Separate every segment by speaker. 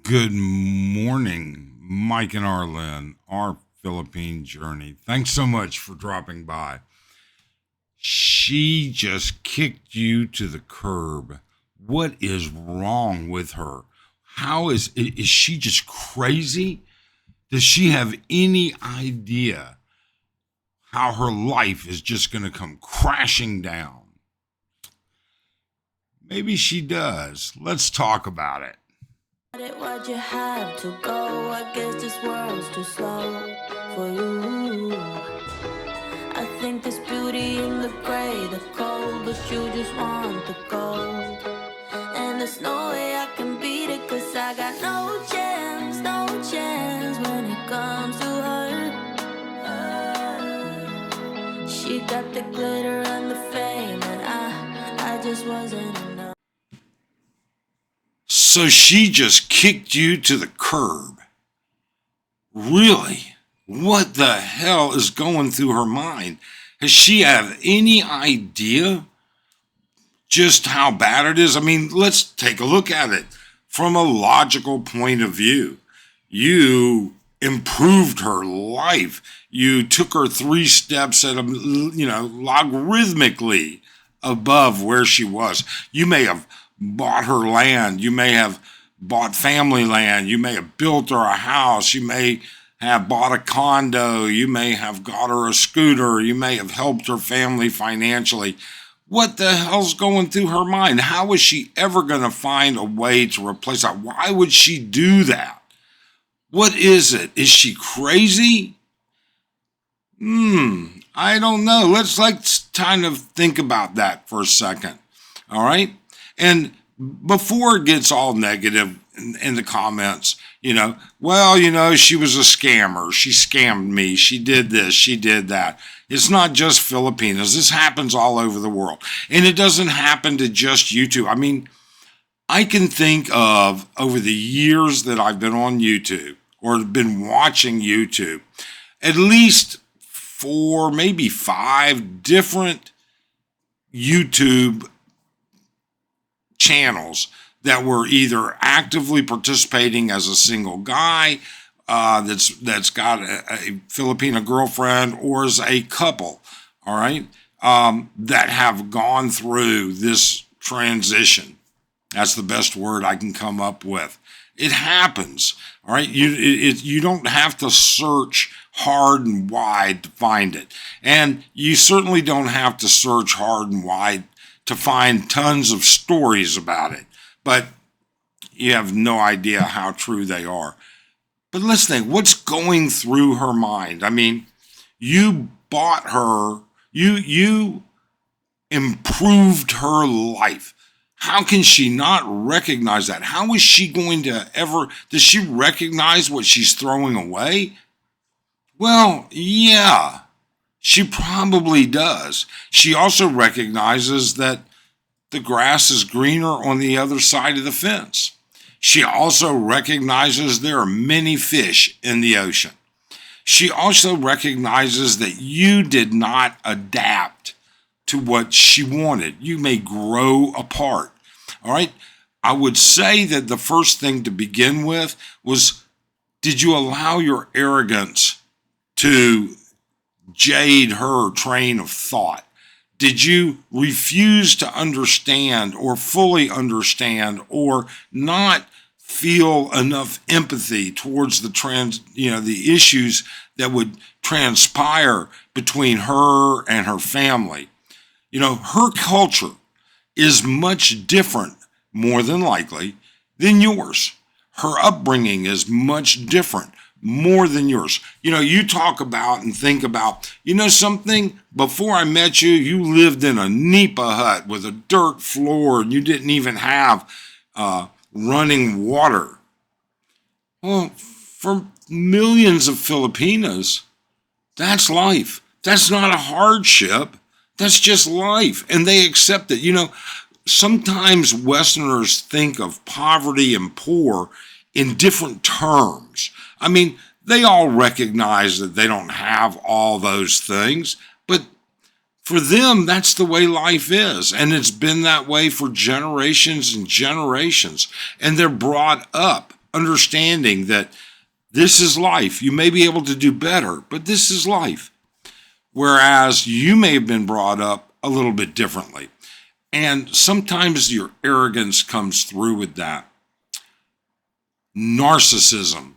Speaker 1: Good morning, Mike and Arlen, our Philippine journey. Thanks so much for dropping by. She just kicked you to the curb. What is wrong with her? Is she just crazy? Does she have any idea how her life is just going to come crashing down? Maybe she does. Let's talk about it.
Speaker 2: Why'd you have to go? I guess this world's too slow for you. I think there's beauty in the gray, the cold, but you just want the gold. And there's no way I can beat it, cause I got no chance when it comes to her. She got the glitter and the fame, and I just wasn't enough.
Speaker 1: So she just kicked you to the curb. Really? What the hell is going through her mind? Does she have any idea just how bad it is? I mean, let's take a look at it from a logical point of view. You improved her life. You took her 3 steps at logarithmically above where she was. You may have bought her land. You may have bought family land. You may have built her a house. You may have bought a condo. You may have got her a scooter. You may have helped her family financially. What the hell's going through her mind? How is she ever going to find a way to replace that? Why would she do that? What is it? Is she crazy? I don't know. Let's kind of think about that for a second. All right? And before it gets all negative in the comments, she was a scammer. She scammed me. She did this. She did that. It's not just Filipinos. This happens all over the world. And it doesn't happen to just YouTube. I mean, I can think of over the years that I've been on YouTube or been watching YouTube, at least 4, maybe 5 different YouTube channels that were either actively participating as a single guy that's got a Filipina girlfriend, or as a couple, all right, that have gone through this transition. That's the best word I can come up with. It happens, all right? You don't have to search hard and wide to find it. And you certainly don't have to search hard and wide to find tons of stories about it, but you have no idea how true they are. But let's think, what's going through her mind? I mean, you bought her, you improved her life. How can she not recognize that? How is she going to does she recognize what she's throwing away? Well, yeah. She probably does. She also recognizes that the grass is greener on the other side of the fence. She also recognizes there are many fish in the ocean. She also recognizes that you did not adapt to what she wanted. You may grow apart. All right? I would say that the first thing to begin with was, did you allow your arrogance to jade her train of thought? Did you refuse to understand or fully understand or not feel enough empathy towards the issues that would transpire between her and her family? Her culture is much different, more than likely, than yours. Her upbringing is much different, more than yours. You talk about and think about, something, before I met you, you lived in a nipa hut with a dirt floor and you didn't even have running water. Well, for millions of Filipinos, that's life. That's not a hardship. That's just life. And they accept it. Sometimes Westerners think of poverty and poor in different terms. I mean, they all recognize that they don't have all those things, but for them, that's the way life is. And it's been that way for generations and generations. And they're brought up understanding that this is life. You may be able to do better, but this is life. Whereas you may have been brought up a little bit differently. And sometimes your arrogance comes through with that. Narcissism.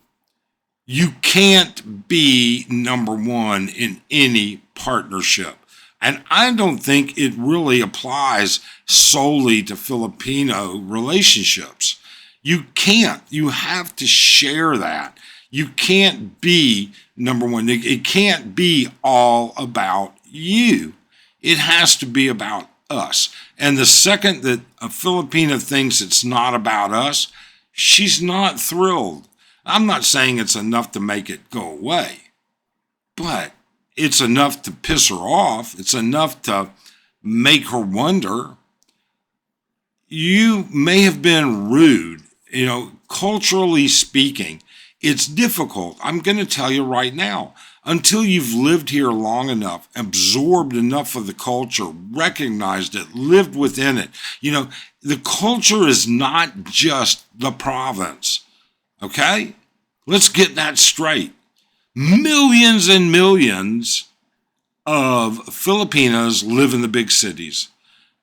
Speaker 1: You can't be number one in any partnership. And I don't think it really applies solely to Filipino relationships. You can't. You have to share that. You can't be number one. It can't be all about you. It has to be about us. And the second that a Filipina thinks it's not about us, she's not thrilled. I'm not saying it's enough to make it go away, but it's enough to piss her off. It's enough to make her wonder. You may have been rude, culturally speaking. It's difficult. I'm going to tell you right now, until you've lived here long enough, absorbed enough of the culture, recognized it, lived within it. The culture is not just the province. Okay? Let's get that straight. Millions and millions of Filipinos live in the big cities.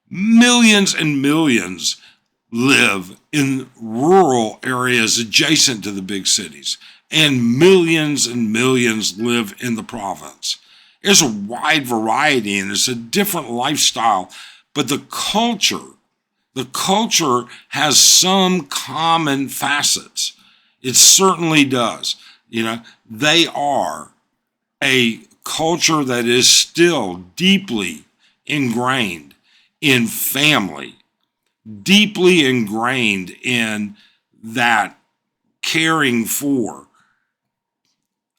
Speaker 1: Millions and millions live in rural areas adjacent to the big cities. And millions live in the province. There's a wide variety and it's a different lifestyle, but the culture has some common facets. It certainly does. They are a culture that is still deeply ingrained in family, deeply ingrained in that caring for.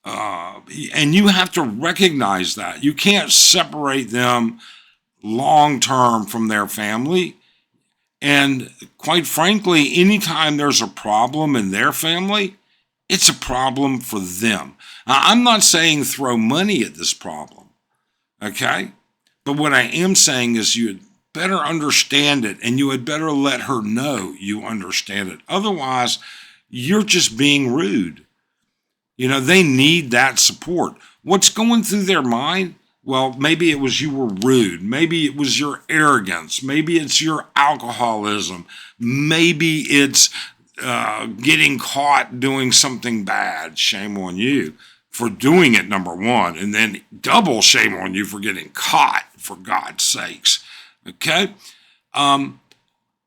Speaker 1: And you have to recognize that. You can't separate them long term from their family. And quite frankly, anytime there's a problem in their family, it's a problem for them. Now, I'm not saying throw money at this problem, okay? But what I am saying is you had better understand it and you had better let her know you understand it. Otherwise, you're just being rude. They need that support. What's going through their mind? Well, maybe it was you were rude. Maybe it was your arrogance. Maybe it's your alcoholism. Maybe it's getting caught doing something bad. Shame on you for doing it, number one. And then double shame on you for getting caught, for God's sakes. Okay? And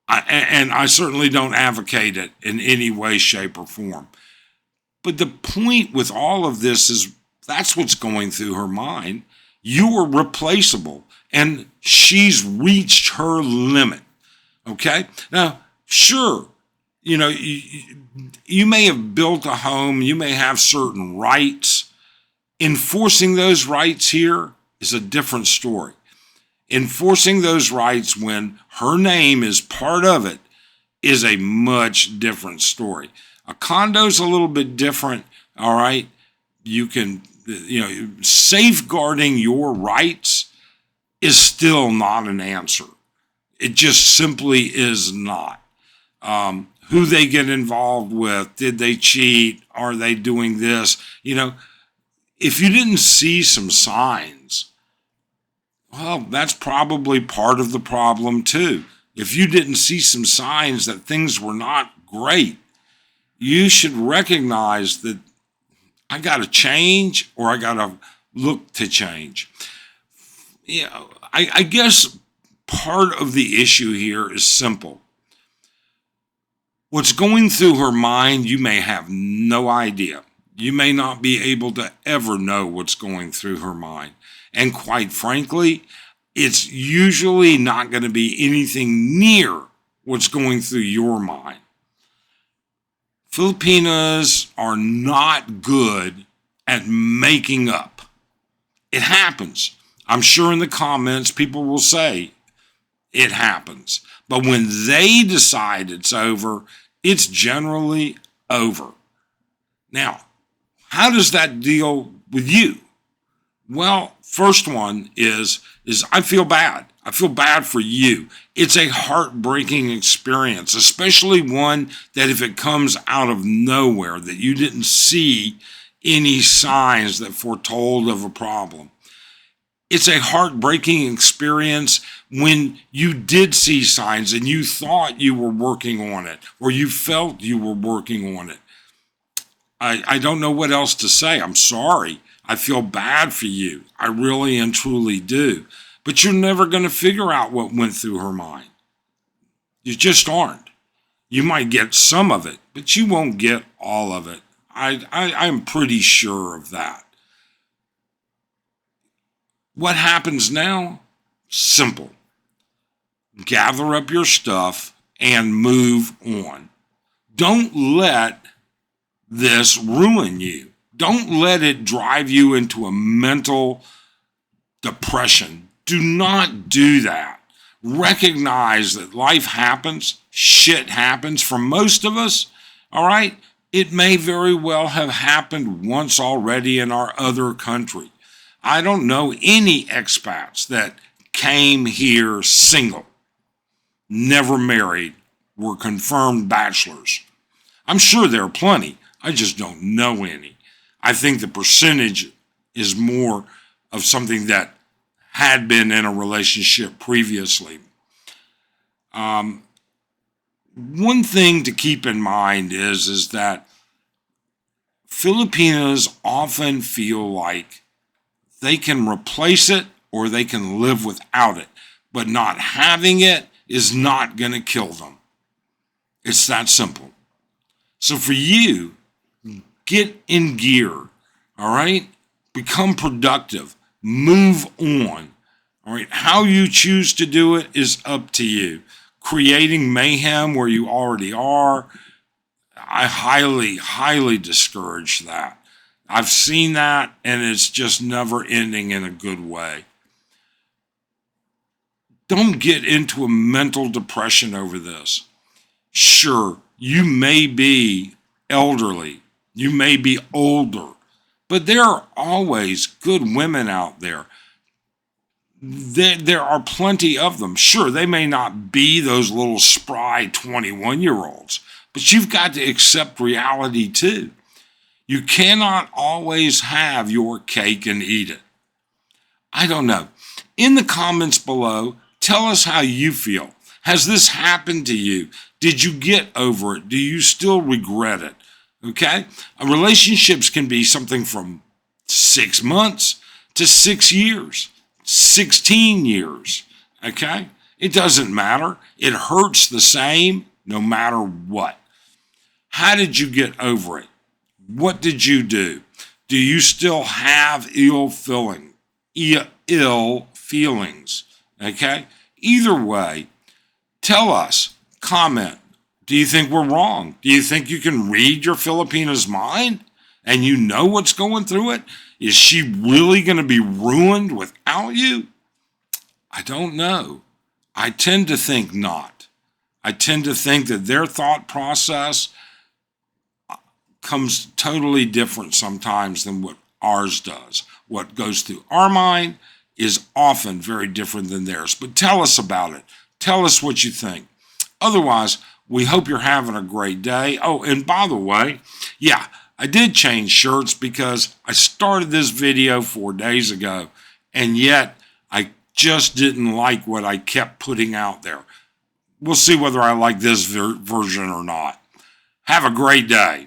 Speaker 1: I certainly don't advocate it in any way, shape, or form. But the point with all of this is that's what's going through her mind. You are replaceable, and she's reached her limit. Okay? Now, sure, you may have built a home, you may have certain rights. Enforcing those rights here is a different story. Enforcing those rights when her name is part of it is a much different story. A condo's a little bit different, all right? You can, safeguarding your rights is still not an answer. It just simply is not. Who they get involved with, did they cheat? Are they doing this? If you didn't see some signs, well, that's probably part of the problem too. If you didn't see some signs that things were not great, you should recognize that I got to change or I got to look to change. I guess part of the issue here is simple. What's going through her mind, you may have no idea. You may not be able to ever know what's going through her mind. And quite frankly, it's usually not going to be anything near what's going through your mind. Filipinas are not good at making up. It happens. I'm sure in the comments people will say it happens. But when they decide it's over, it's generally over. Now, how does that deal with you? Well, first one is I feel bad. I feel bad for you. It's a heartbreaking experience, especially one that if it comes out of nowhere, that you didn't see any signs that foretold of a problem. It's a heartbreaking experience when you did see signs and you thought you were working on it, or you felt you were working on it. I don't know what else to say. I'm sorry. I feel bad for you. I really and truly do. But you're never going to figure out what went through her mind. You just aren't. You might get some of it, but you won't get all of it. I'm pretty sure of that. What happens now? Simple. Gather up your stuff and move on. Don't let this ruin you. Don't let it drive you into a mental depression. Do not do that. Recognize that life happens, shit happens for most of us, all right? It may very well have happened once already in our other country. I don't know any expats that came here single, never married, were confirmed bachelors. I'm sure there are plenty. I just don't know any. I think the percentage is more of something that had been in a relationship previously. One thing to keep in mind is that Filipinos often feel like they can replace it or they can live without it, but not having it is not going to kill them. It's that simple. So for you, get in gear, all right? Become productive. Move on, all right? How you choose to do it is up to you. Creating mayhem where you already are, I highly, highly discourage that. I've seen that, and it's just never ending in a good way. Don't get into a mental depression over this. Sure, you may be elderly, you may be older, but there are always good women out there. There are plenty of them. Sure, they may not be those little spry 21-year-olds, but you've got to accept reality too. You cannot always have your cake and eat it. I don't know. In the comments below, tell us how you feel. Has this happened to you? Did you get over it? Do you still regret it? Okay? Relationships can be something from 6 months to 6 years, 16 years. Okay? It doesn't matter. It hurts the same no matter what. How did you get over it? What did you do? Do you still have ill feelings? Okay? Either way, tell us, comment. Do you think we're wrong? Do you think you can read your Filipina's mind and you know what's going through it? Is she really going to be ruined without you? I don't know. I tend to think not. I tend to think that their thought process comes totally different sometimes than what ours does. What goes through our mind is often very different than theirs. But tell us about it. Tell us what you think. Otherwise, we hope you're having a great day. Oh, and by the way, yeah, I did change shirts because I started this video 4 days ago, and yet I just didn't like what I kept putting out there. We'll see whether I like this version or not. Have a great day.